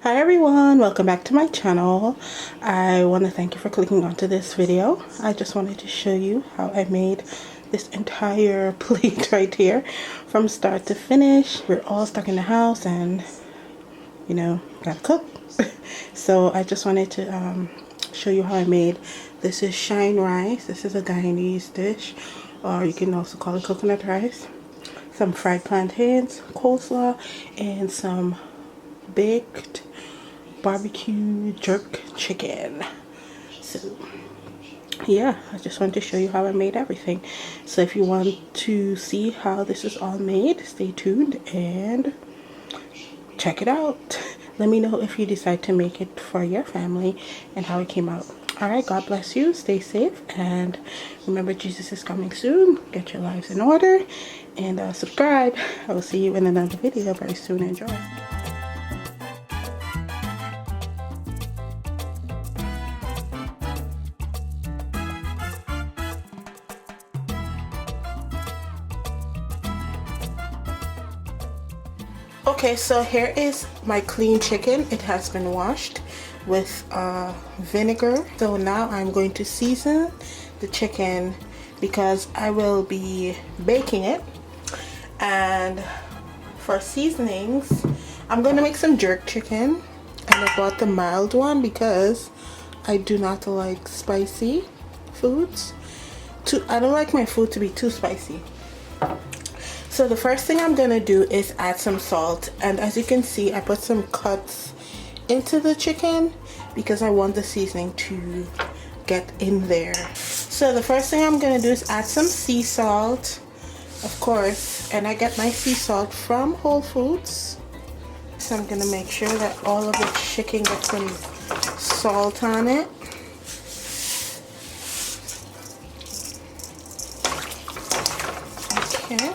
Hi everyone, welcome back to my channel. I want to thank you for clicking onto this video. I just wanted to show you how I made this entire plate right here from start to finish. We're all stuck in the house and you know, gotta cook. So I just wanted to show you how I made this. Is shine rice. This is a Guyanese dish, or you can also call it coconut rice. Some fried plantains, coleslaw, and some baked barbecue jerk chicken. So yeah, I just wanted to show you how I made everything. So if you want to see how this is all made, stay tuned and check it out. Let me know if you decide to make it for your family and how it came out. Alright, God bless you, stay safe, and remember Jesus is coming soon. Get your lives in order and subscribe. I will see you in another video very soon. Enjoy. Okay, so here is my clean chicken. It has been washed with vinegar. So now I'm going to season the chicken because I will be baking it. And for seasonings, I'm going to make some jerk chicken, and I bought the mild one because I do not like spicy foods. I don't like my food to be too spicy. So the first thing I'm gonna do is add some salt, and as you can see, I put some cuts into the chicken because I want the seasoning to get in there. So the first thing I'm gonna do is add some sea salt, of course, and I get my sea salt from Whole Foods. So I'm gonna make sure that all of the chicken gets some salt on it. Okay.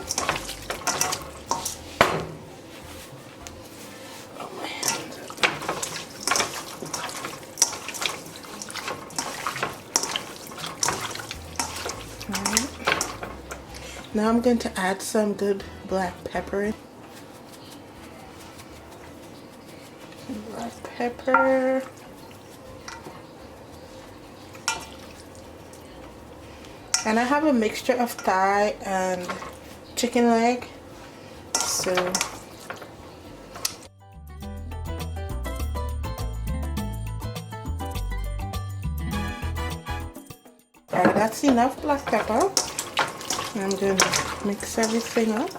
Now I'm going to add some good black pepper. Black pepper. And I have a mixture of thigh and chicken leg. So alright, that's enough black pepper. I'm going to mix everything up.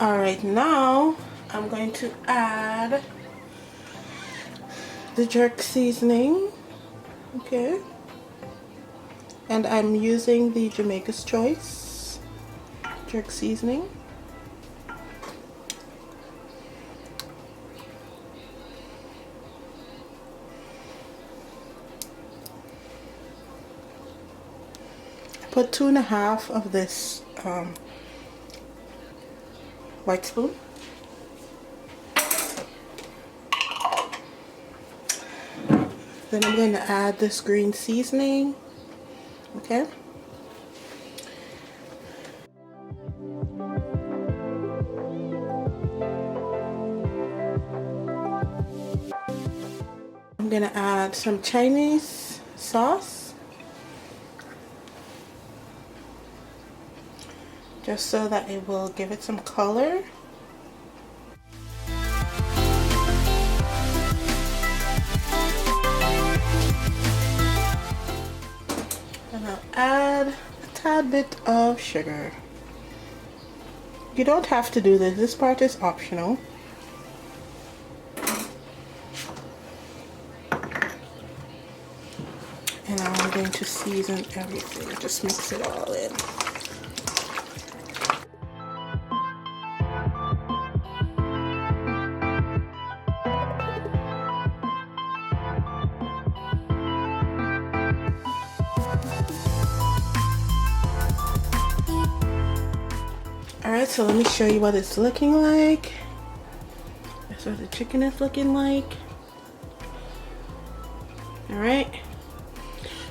Alright, now I'm going to add the jerk seasoning. Okay. And I'm using the Jamaica's Choice jerk seasoning. I put 2.5 of this white spoon. Then I'm going to add this green seasoning. Okay. I'm going to add some Chinese sauce, just so that it will give it some color. And I'll add a tad bit of sugar. You don't have to do this. This part is optional. And now I'm going to season everything. Just mix it all in. Alright, so let me show you what it's looking like. That's what the chicken is looking like. Alright.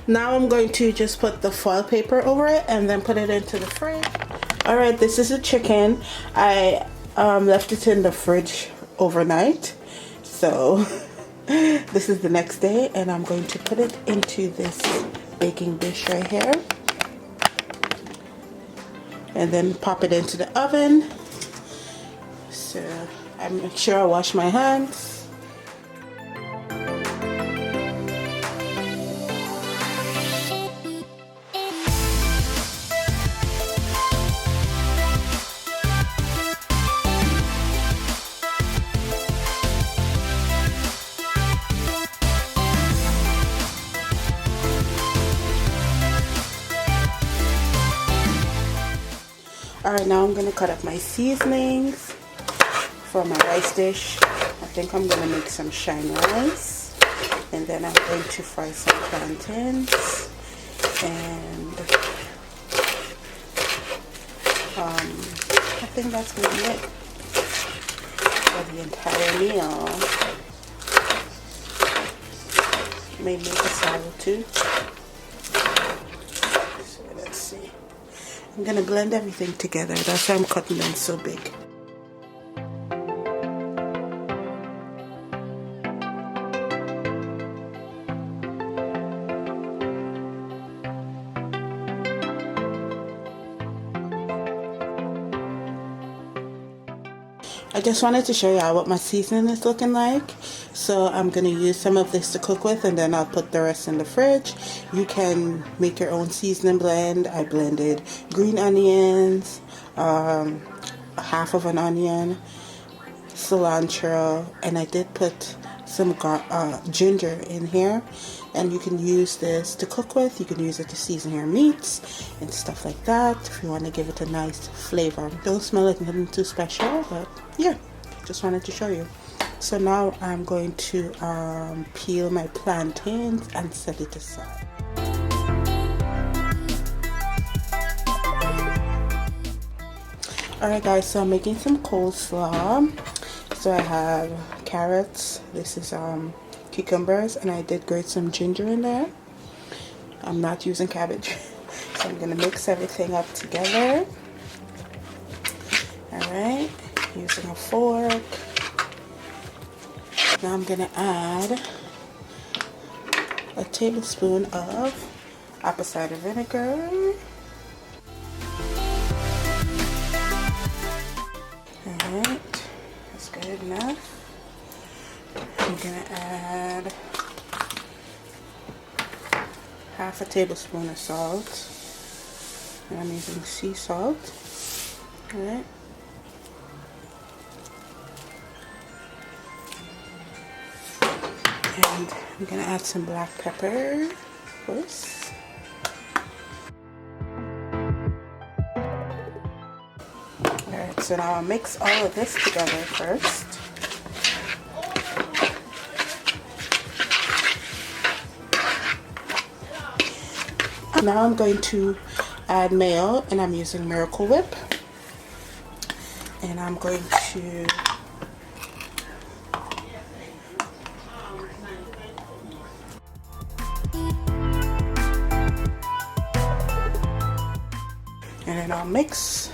Now I'm going to just put the foil paper over it and then put it into the fridge. Alright, this is the chicken. I left it in the fridge overnight. So this is the next day and I'm going to put it into this baking dish right here. And then pop it into the oven. So I make sure I wash my hands. Alright, now I'm going to cut up my seasonings for my rice dish. I think I'm going to make some shine rice. And then I'm going to fry some plantains. And I think that's going to be it for the entire meal. May make a salad too. So let's see. I'm gonna blend everything together. That's why I'm cutting them so big. I just wanted to show y'all what my seasoning is looking like. So I'm going to use some of this to cook with and then I'll put the rest in the fridge. You can make your own seasoning blend. I blended green onions, half of an onion, cilantro, and I did put some ginger in here. And you can use this to cook with. You can use it to season your meats and stuff like that if you want to give it a nice flavor. Don't smell like nothing too special, but yeah, just wanted to show you. So now I'm going to peel my plantains and set it aside. Alright guys, so I'm making some coleslaw. So I have carrots, this is cucumbers, and I did grate some ginger in there. I'm not using cabbage. So I'm going to mix everything up together. Alright, using a fork. Now I'm going to add a tablespoon of apple cider vinegar. Alright, that's good enough. I'm going to add half a tablespoon of salt. And I'm using sea salt. Alright. And I'm going to add some black pepper first. Alright, so now I'll mix all of this together first. Now I'm going to add mayo, and I'm using Miracle Whip. And I'm going to and then I'll mix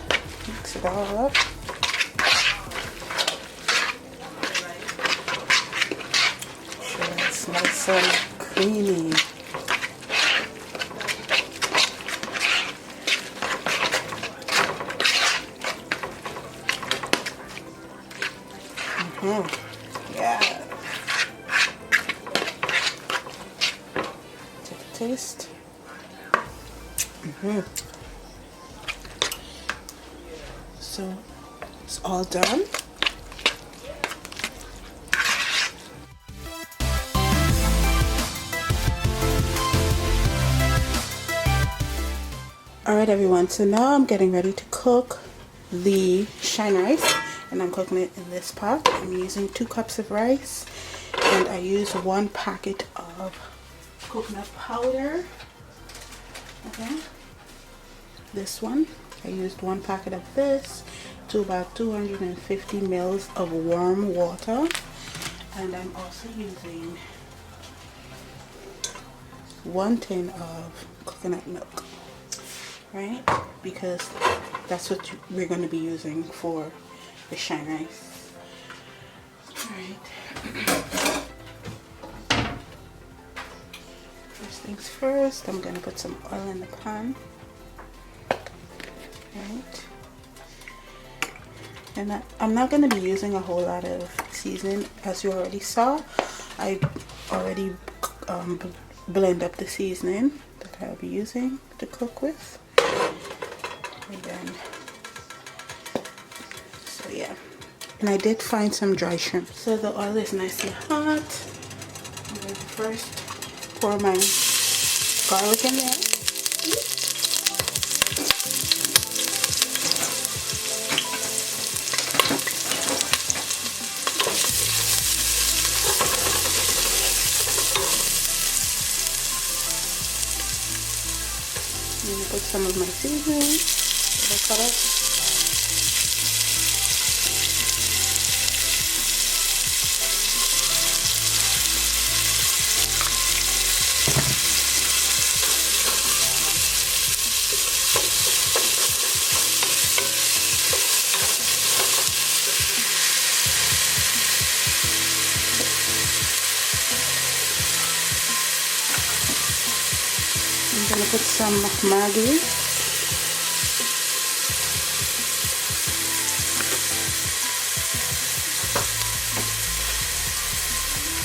it all up. So it's nice and creamy. Yeah. Take a taste. So it's all done. Alright everyone, so now I'm getting ready to cook the shine rice, and I'm cooking it in this pot. I'm using 2 cups of rice, and I use 1 packet of coconut powder. Okay, this one, I used 1 packet of this to about 250 mils of warm water, and I'm also using 1 tin of coconut milk, right? Because that's what we're going to be using for the shine rice. Alright. First things first, I'm going to put some oil in the pan. Right. And I'm not going to be using a whole lot of seasoning. As you already saw, I already blend up the seasoning that I'll be using to cook with. And then, so yeah. And I did find some dry shrimp. So the oil is nicely hot. I'm going to first pour my garlic in there. I'm going to put some of my seasoning that I cut up. I'm going to put some Maggi.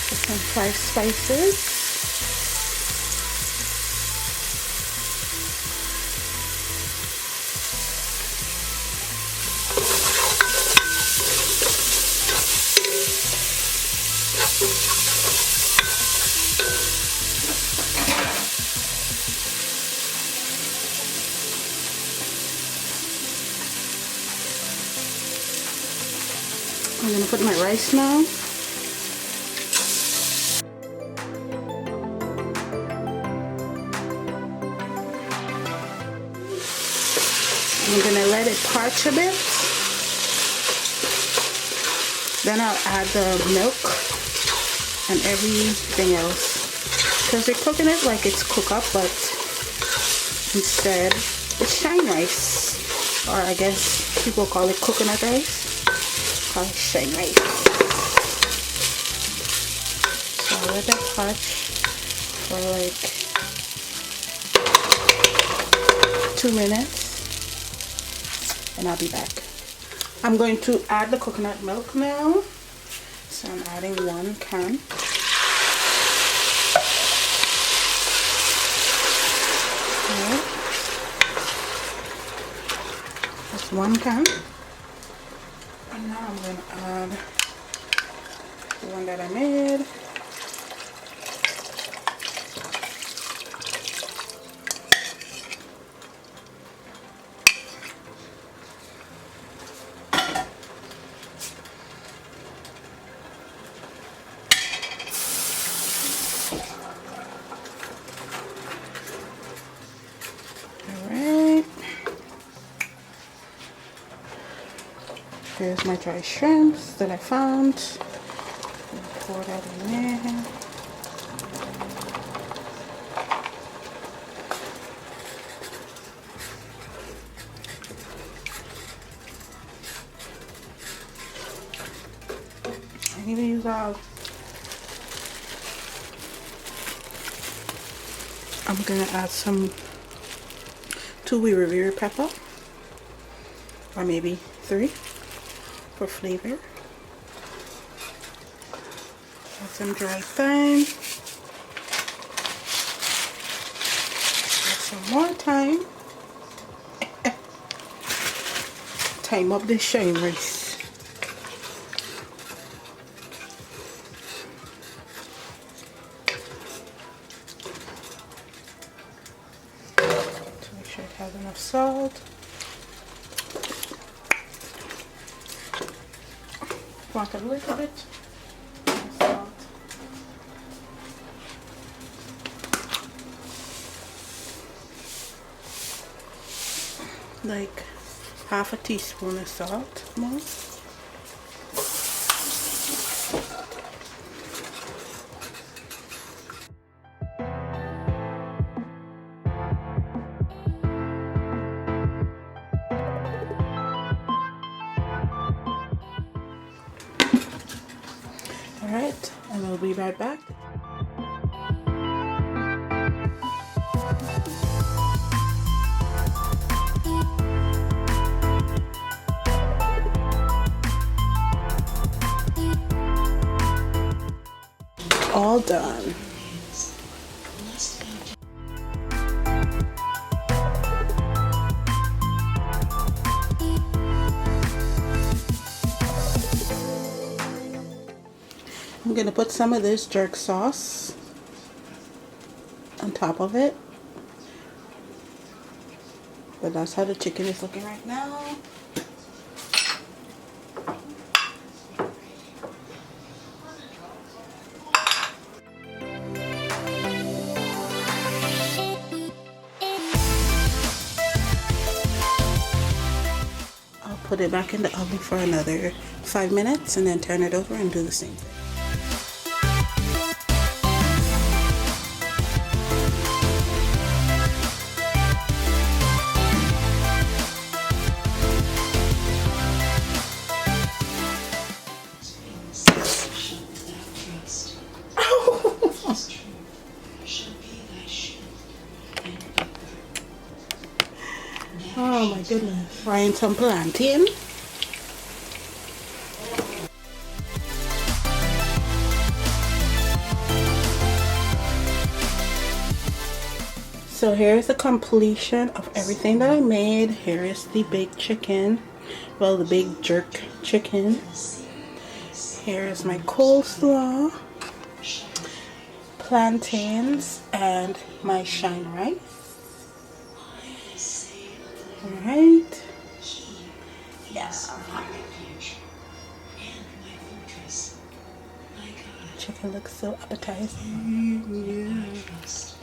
Put some 5 spices. I'm going to put my rice now. I'm going to let it parch a bit. Then I'll add the milk and everything else. Because they're cooking it like it's cook up, but instead it's shine rice. Or I guess people call it coconut rice. Call it shine rice. So I'll let that parch for like 2 minutes and I'll be back. I'm going to add the coconut milk now. So I'm adding 1 can. Okay. That's 1 can. And now I'm going to add the one that I made. Alright. Here's my dry shrimps that I found. Pour that in there. I need to use I'm gonna add some 2 wiri pepper, or maybe 3 for flavor. Add some dry thyme. Add some more thyme. Time up the shine rice. To make sure it has enough salt. Want a little bit of salt. Like half a teaspoon of salt more. Alright, and we'll be right back. All done. I'm gonna put some of this jerk sauce on top of it. But that's how the chicken is looking right now. I'll put it back in the oven for another 5 minutes and then turn it over and do the same thing. Oh my goodness. Frying some plantain. So here's the completion of everything that I made. Here is the baked chicken. Well, the baked jerk chicken. Here is my coleslaw, plantains, and my shine rice. Alright. Yeah. Chicken looks so appetizing. Yeah.